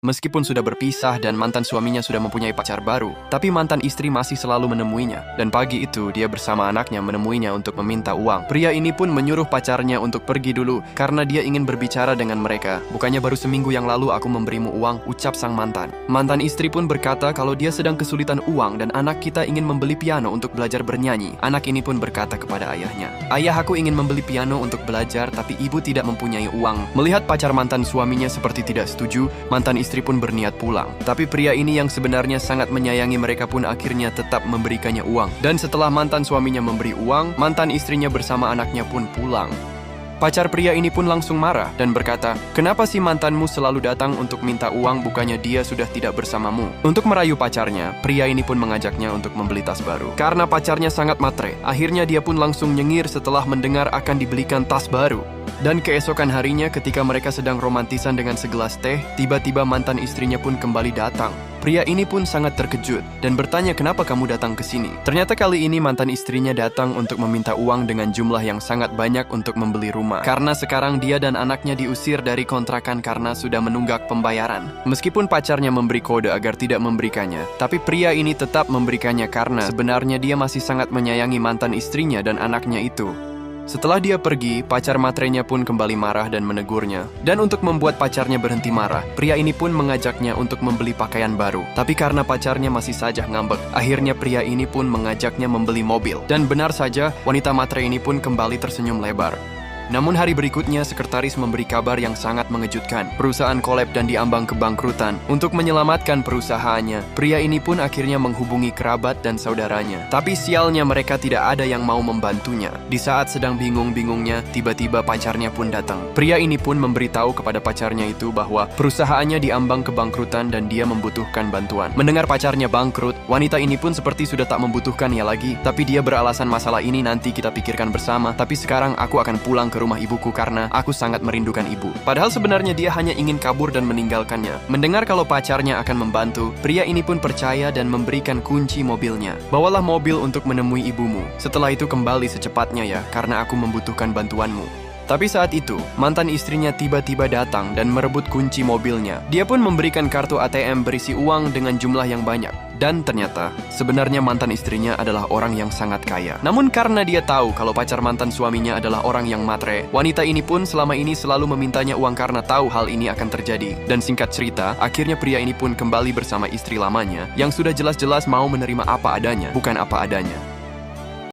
Meskipun sudah berpisah dan mantan suaminya sudah mempunyai pacar baru, tapi mantan istri masih selalu menemuinya. Dan pagi itu, dia bersama anaknya menemuinya untuk meminta uang. Pria ini pun menyuruh pacarnya untuk pergi dulu, karena dia ingin berbicara dengan mereka. Bukannya baru seminggu yang lalu aku memberimu uang, ucap sang mantan. Mantan istri pun berkata kalau dia sedang kesulitan uang dan anak kita ingin membeli piano untuk belajar bernyanyi. Anak ini pun berkata kepada ayahnya, "Ayah, aku ingin membeli piano untuk belajar, tapi ibu tidak mempunyai uang." Melihat pacar mantan suaminya seperti tidak setuju, mantan istri pun berniat pulang. Tapi pria ini yang sebenarnya sangat menyayangi mereka pun akhirnya tetap memberikannya uang. Dan setelah mantan suaminya memberi uang, mantan istrinya bersama anaknya pun pulang. Pacar pria ini pun langsung marah dan berkata, "Kenapa sih mantanmu selalu datang untuk minta uang bukannya dia sudah tidak bersamamu?" Untuk merayu pacarnya, pria ini pun mengajaknya untuk membeli tas baru. Karena pacarnya sangat matre, akhirnya dia pun langsung nyengir setelah mendengar akan dibelikan tas baru. Dan keesokan harinya ketika mereka sedang romantisan dengan segelas teh, tiba-tiba mantan istrinya pun kembali datang. Pria ini pun sangat terkejut dan bertanya kenapa kamu datang ke sini. Ternyata kali ini mantan istrinya datang untuk meminta uang dengan jumlah yang sangat banyak untuk membeli rumah. Karena sekarang dia dan anaknya diusir dari kontrakan karena sudah menunggak pembayaran. Meskipun pacarnya memberi kode agar tidak memberikannya, tapi pria ini tetap memberikannya karena sebenarnya dia masih sangat menyayangi mantan istrinya dan anaknya itu. Setelah dia pergi, pacar matrenya pun kembali marah dan menegurnya. Dan untuk membuat pacarnya berhenti marah, pria ini pun mengajaknya untuk membeli pakaian baru. Tapi karena pacarnya masih saja ngambek, akhirnya pria ini pun mengajaknya membeli mobil. Dan benar saja, wanita matre ini pun kembali tersenyum lebar. Namun hari berikutnya, sekretaris memberi kabar yang sangat mengejutkan. Perusahaan kolab dan diambang kebangkrutan. Untuk menyelamatkan perusahaannya, pria ini pun akhirnya menghubungi kerabat dan saudaranya. Tapi sialnya mereka tidak ada yang mau membantunya. Di saat sedang bingung-bingungnya, tiba-tiba pacarnya pun datang. Pria ini pun memberitahu kepada pacarnya itu bahwa perusahaannya diambang kebangkrutan dan dia membutuhkan bantuan. Mendengar pacarnya bangkrut, wanita ini pun seperti sudah tak membutuhkannya lagi. Tapi dia beralasan masalah ini nanti kita pikirkan bersama. Tapi sekarang aku akan pulang ke rumah ibuku karena aku sangat merindukan ibu. Padahal sebenarnya dia hanya ingin kabur dan meninggalkannya. Mendengar kalau pacarnya akan membantu, pria ini pun percaya dan memberikan kunci mobilnya. "Bawalah mobil untuk menemui ibumu. Setelah itu kembali secepatnya ya, karena aku membutuhkan bantuanmu." Tapi saat itu, mantan istrinya tiba-tiba datang dan merebut kunci mobilnya. Dia pun memberikan kartu ATM berisi uang dengan jumlah yang banyak. Dan ternyata, sebenarnya mantan istrinya adalah orang yang sangat kaya. Namun karena dia tahu kalau pacar mantan suaminya adalah orang yang matre, wanita ini pun selama ini selalu memintanya uang karena tahu hal ini akan terjadi. Dan singkat cerita, akhirnya pria ini pun kembali bersama istri lamanya, yang sudah jelas-jelas mau menerima apa adanya, bukan apa adanya.